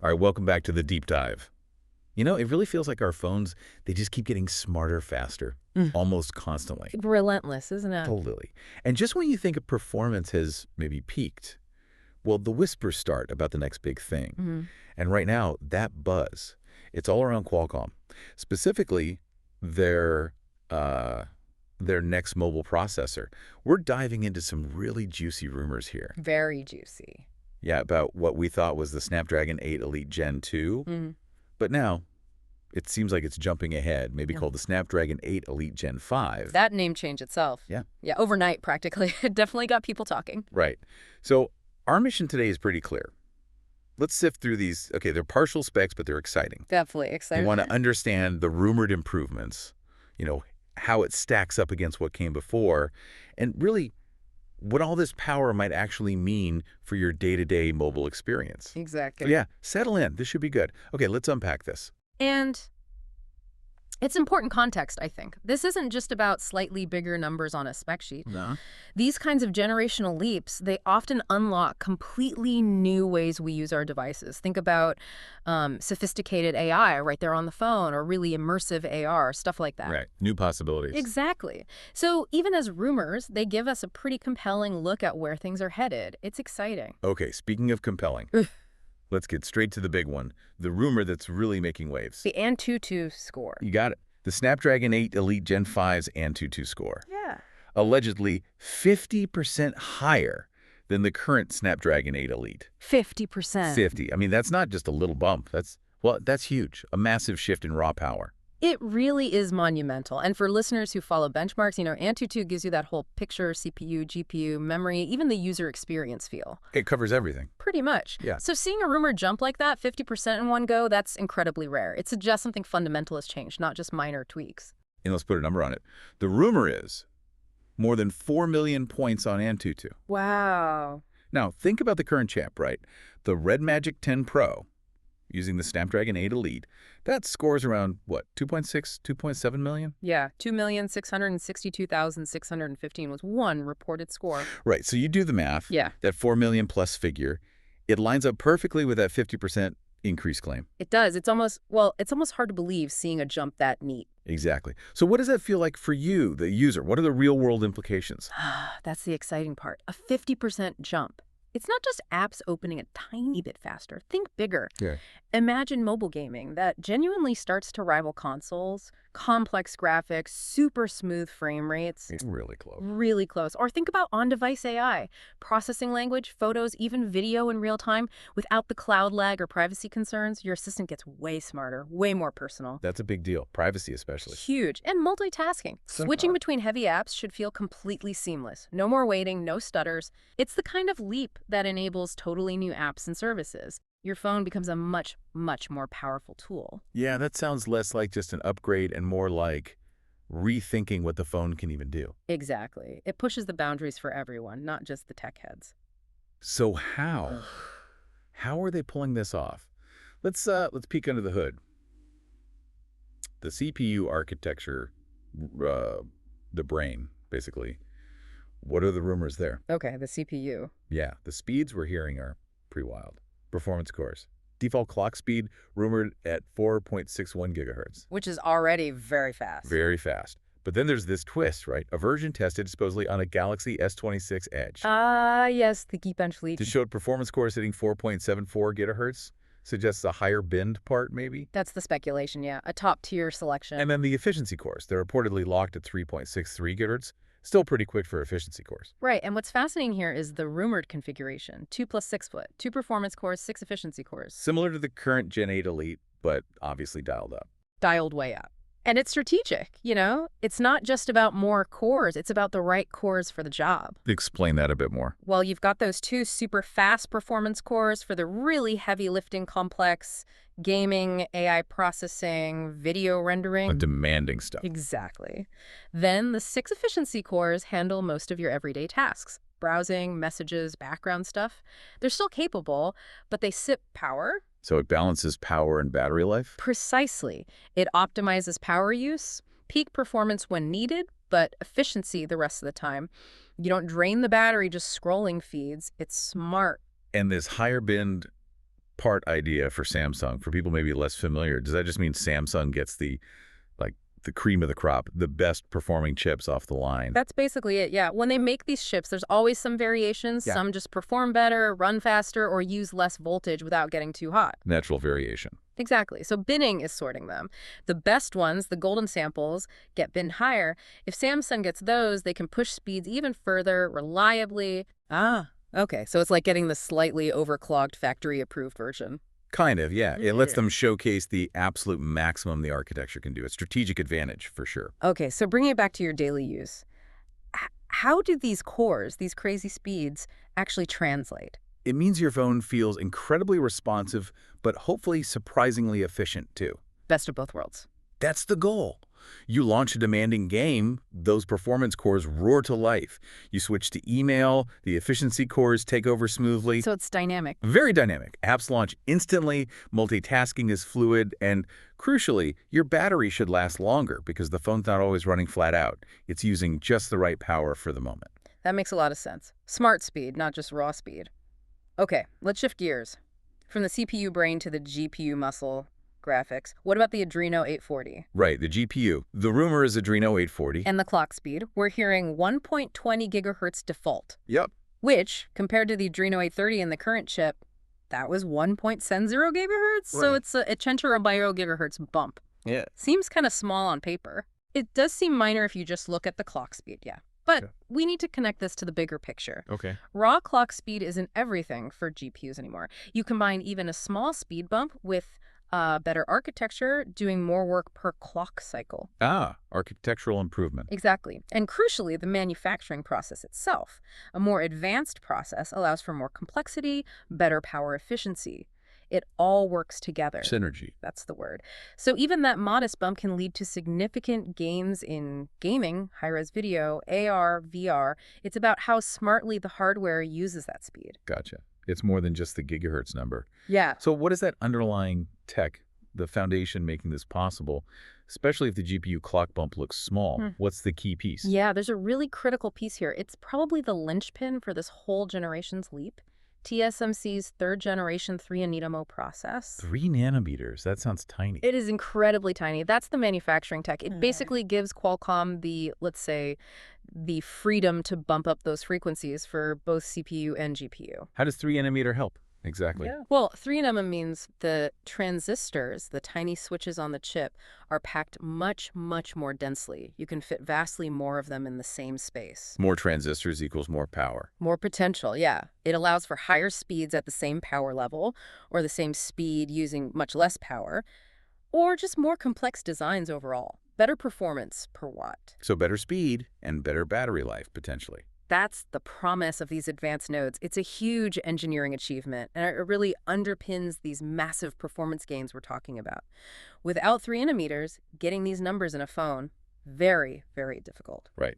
All right, welcome back to the deep dive. You know, it really feels like our phones, they just keep getting smarter faster, almost constantly. Relentless, isn't it? Totally. And just when you think of performance has maybe peaked, well, the whispers start about the next big thing. And right now, that buzz, it's all around Qualcomm. Specifically, their next mobile processor. We're diving into some really juicy rumors here. Very juicy. Yeah, about what we thought was the Snapdragon 8 Elite Gen 2. But now, it seems like it's jumping ahead, maybe called the Snapdragon 8 Elite Gen 5. That name change itself. Yeah. Yeah, overnight practically. It definitely got people talking. Right. So our mission today is pretty clear. Let's sift through these. Okay, they're partial specs, but they're exciting. Definitely exciting. We want to understand the rumored improvements, you know, how it stacks up against what came before, and really what all this power might actually mean for your day-to-day mobile experience. Exactly. So yeah, settle in. This should be good. Okay, let's unpack this. And it's important context, I think. This isn't just about slightly bigger numbers on a spec sheet. No. These kinds of generational leaps, they often unlock completely new ways we use our devices. Think about sophisticated AI right there on the phone, or really immersive AR, stuff like that. Right. New possibilities. Exactly. So even as rumors, they give us a pretty compelling look at where things are headed. It's exciting. Okay, speaking of compelling, let's get straight to the big one, the rumor that's really making waves. The AnTuTu score. You got it. The Snapdragon 8 Elite Gen 5's AnTuTu score. Yeah. Allegedly 50% higher than the current Snapdragon 8 Elite. 50%. 50. I mean, that's not just a little bump. That's huge. A massive shift in raw power. It really is monumental. And for listeners who follow benchmarks, AnTuTu gives you that whole picture, CPU, GPU, memory, even the user experience feel. It covers everything. Pretty much. Yeah. So seeing a rumor jump like that, 50% in one go, that's incredibly rare. It suggests something fundamental has changed, not just minor tweaks. And let's put a number on it. The rumor is more than 4 million points on AnTuTu. Wow. Now, think about the current champ, right? The Red Magic 10 Pro, using the Snapdragon 8 Elite, that scores around, what, 2.6, 2.7 million? Yeah, 2,662,615 was one reported score. Right, so you do the math. Yeah. That 4 million plus figure, it lines up perfectly with that 50% increase claim. It does. It's almost hard to believe seeing a jump that neat. Exactly. So what does that feel like for you, the user? What are the real-world implications? That's the exciting part. A 50% jump. It's not just apps opening a tiny bit faster. Think bigger. Yeah. Imagine mobile gaming that genuinely starts to rival consoles, complex graphics, super smooth frame rates. It's really close. Really close. Or think about on-device AI, processing language, photos, even video in real time. Without the cloud lag or privacy concerns, your assistant gets way smarter, way more personal. That's a big deal. Privacy especially. Huge. And multitasking. Switching between heavy apps should feel completely seamless. No more waiting, no stutters. It's the kind of leap that enables totally new apps and services. Your phone becomes a much, much more powerful tool. Yeah, that sounds less like just an upgrade and more like rethinking what the phone can even do. Exactly. It pushes the boundaries for everyone, not just the tech heads. So how? How are they pulling this off? Let's peek under the hood. The CPU architecture, the brain, basically. What are the rumors there? Okay, the CPU. Yeah, the speeds we're hearing are pretty wild. Performance cores. Default clock speed rumored at 4.61 gigahertz. Which is already very fast. Very fast. But then there's this twist, right? A version tested supposedly on a Galaxy S26 Edge. Yes, the Geekbench lead. To show performance cores hitting 4.74 gigahertz. Suggests a higher bend part, maybe? That's the speculation, yeah. A top-tier selection. And then the efficiency cores. They're reportedly locked at 3.63 gigahertz. Still pretty quick for efficiency cores. Right, and what's fascinating here is the rumored configuration. 2 plus 6 foot. 2 performance cores, 6 efficiency cores. Similar to the current Gen 8 Elite, but obviously dialed up. Dialed way up. And it's strategic, It's not just about more cores. It's about the right cores for the job. Explain that a bit more. Well, you've got those 2 super fast performance cores for the really heavy lifting complex gaming, AI processing, video rendering. Demanding stuff. Exactly. Then the 6 efficiency cores handle most of your everyday tasks. Browsing, messages, background stuff. They're still capable, but they sip power. So it balances power and battery life? Precisely. It optimizes power use, peak performance when needed, but efficiency the rest of the time. You don't drain the battery just scrolling feeds. It's smart. And this higher bend part idea for Samsung, for people maybe less familiar, does that just mean Samsung gets the cream of the crop, the best performing chips off the line? That's basically it, yeah. When they make these chips, there's always some variations. Yeah. Some just perform better, run faster, or use less voltage without getting too hot. Natural variation. Exactly. So binning is sorting them. The best ones, the golden samples, get binned higher. If Samsung gets those, they can push speeds even further, reliably. Ah, okay. So it's like getting the slightly overclocked factory-approved version. Kind of, yeah. It lets them showcase the absolute maximum the architecture can do. A strategic advantage, for sure. Okay, so bringing it back to your daily use. How do these cores, these crazy speeds, actually translate? It means your phone feels incredibly responsive, but hopefully surprisingly efficient, too. Best of both worlds. That's the goal. You launch a demanding game, those performance cores roar to life. You switch to email, the efficiency cores take over smoothly. So it's dynamic. Very dynamic. Apps launch instantly, multitasking is fluid, and crucially, your battery should last longer because the phone's not always running flat out. It's using just the right power for the moment. That makes a lot of sense. Smart speed, not just raw speed. Okay, let's shift gears. From the CPU brain to the GPU muscle graphics. What about the Adreno 840? Right, the GPU. The rumor is Adreno 840. And the clock speed. We're hearing 1.20 gigahertz default. Yep. Which, compared to the Adreno 830 in the current chip, that was 1.70 gigahertz. Right. So it's a 10 to a gigahertz bump. Yeah. Seems kind of small on paper. It does seem minor if you just look at the clock speed, yeah. But we need to connect this to the bigger picture. Okay. Raw clock speed isn't everything for GPUs anymore. You combine even a small speed bump with better architecture, doing more work per clock cycle. Ah, architectural improvement. Exactly. And crucially, the manufacturing process itself. A more advanced process allows for more complexity, better power efficiency. It all works together. Synergy. That's the word. So even that modest bump can lead to significant gains in gaming, high-res video, AR, VR. It's about how smartly the hardware uses that speed. Gotcha. It's more than just the gigahertz number. Yeah. So what is that underlying tech, the foundation making this possible, especially if the GPU clock bump looks small? What's the key piece? Yeah, there's a really critical piece here. It's probably the linchpin for this whole generation's leap. TSMC's third generation 3nm process. 3 nanometers. That sounds tiny. It is incredibly tiny. That's the manufacturing tech. It basically gives Qualcomm the, let's say, the freedom to bump up those frequencies for both CPU and GPU. How does 3 nanometer help? Exactly. Yeah. Well, 3nm means the transistors, the tiny switches on the chip, are packed much, much more densely. You can fit vastly more of them in the same space. More transistors equals more power. More potential, yeah. It allows for higher speeds at the same power level, or the same speed using much less power, or just more complex designs overall. Better performance per watt. So better speed and better battery life, potentially. That's the promise of these advanced nodes. It's a huge engineering achievement, and it really underpins these massive performance gains we're talking about. Without 3 nanometers, getting these numbers in a phone, very, very difficult. Right.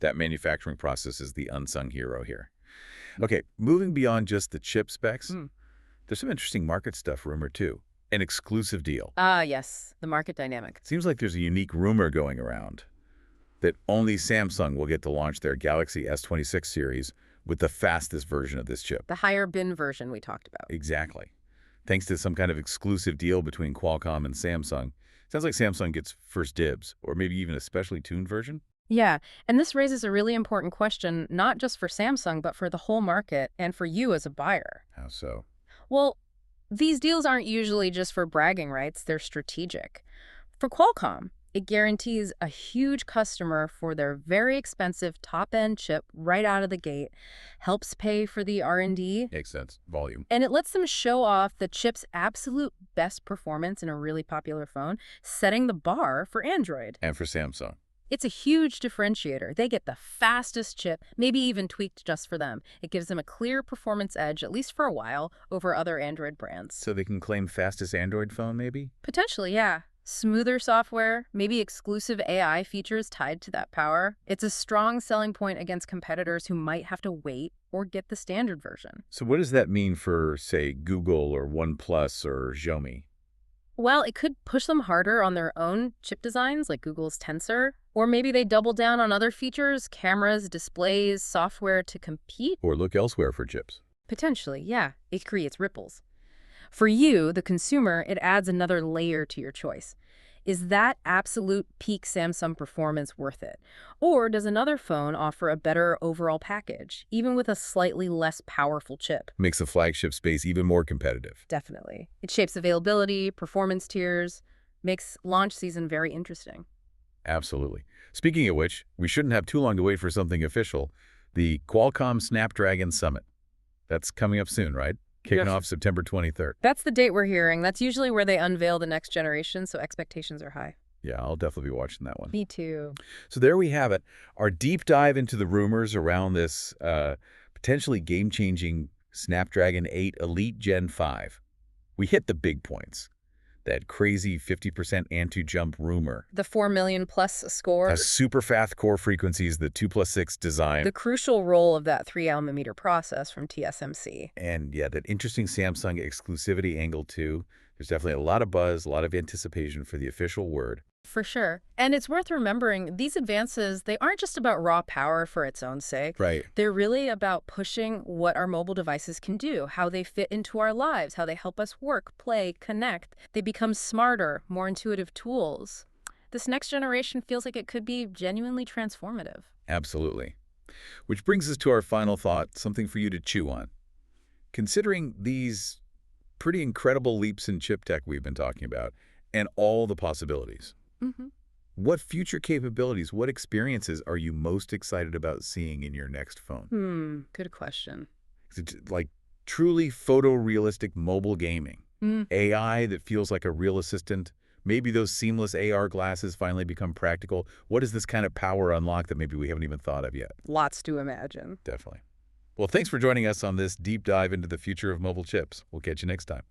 That manufacturing process is the unsung hero here. Okay, moving beyond just the chip specs, there's some interesting market stuff rumored too. An exclusive deal. Ah, yes, the market dynamic. Seems like there's a unique rumor going around that only Samsung will get to launch their Galaxy S26 series with the fastest version of this chip. The higher bin version we talked about. Exactly. Thanks to some kind of exclusive deal between Qualcomm and Samsung. Sounds like Samsung gets first dibs, or maybe even a specially tuned version? Yeah, and this raises a really important question, not just for Samsung, but for the whole market and for you as a buyer. How so? Well, these deals aren't usually just for bragging rights, they're strategic. For Qualcomm, it guarantees a huge customer for their very expensive top-end chip right out of the gate, helps pay for the R&D. Makes sense. Volume. And it lets them show off the chip's absolute best performance in a really popular phone, setting the bar for Android. And for Samsung. It's a huge differentiator. They get the fastest chip, maybe even tweaked just for them. It gives them a clear performance edge, at least for a while, over other Android brands. So they can claim fastest Android phone, maybe? Potentially, yeah. Smoother software, maybe exclusive AI features tied to that power. It's a strong selling point against competitors who might have to wait or get the standard version. So what does that mean for, say, Google or OnePlus or Xiaomi? Well, it could push them harder on their own chip designs, like Google's Tensor. Or maybe they double down on other features, cameras, displays, software to compete. Or look elsewhere for chips. Potentially, yeah. It creates ripples. For you, the consumer, it adds another layer to your choice. Is that absolute peak Samsung performance worth it? Or does another phone offer a better overall package, even with a slightly less powerful chip? Makes the flagship space even more competitive. Definitely. It shapes availability, performance tiers, makes launch season very interesting. Absolutely. Speaking of which, we shouldn't have too long to wait for something official. The Qualcomm Snapdragon Summit. That's coming up soon, right? Kicking off September 23rd. That's the date we're hearing. That's usually where they unveil the next generation, so expectations are high. Yeah, I'll definitely be watching that one. Me too. So there we have it. Our deep dive into the rumors around this potentially game-changing Snapdragon 8 Elite Gen 5. We hit the big points. That crazy 50% AnTuTu jump rumor. The 4 million plus score. The super fast core frequencies, the 2+6 design. The crucial role of that 3-nanometer process from TSMC. And yeah, that interesting Samsung exclusivity angle too. There's definitely a lot of buzz, a lot of anticipation for the official word. For sure. And it's worth remembering, these advances, they aren't just about raw power for its own sake. Right. They're really about pushing what our mobile devices can do, how they fit into our lives, how they help us work, play, connect. They become smarter, more intuitive tools. This next generation feels like it could be genuinely transformative. Absolutely. Which brings us to our final thought, something for you to chew on. Considering these pretty incredible leaps in chip tech we've been talking about, and all the possibilities, what future capabilities, what experiences are you most excited about seeing in your next phone? Good question. Is it like truly photorealistic mobile gaming? AI that feels like a real assistant? Maybe those seamless AR glasses finally become practical? What is this kind of power unlock that maybe we haven't even thought of yet? Lots to imagine. Definitely. Well, thanks for joining us on this deep dive into the future of mobile chips. We'll catch you next time.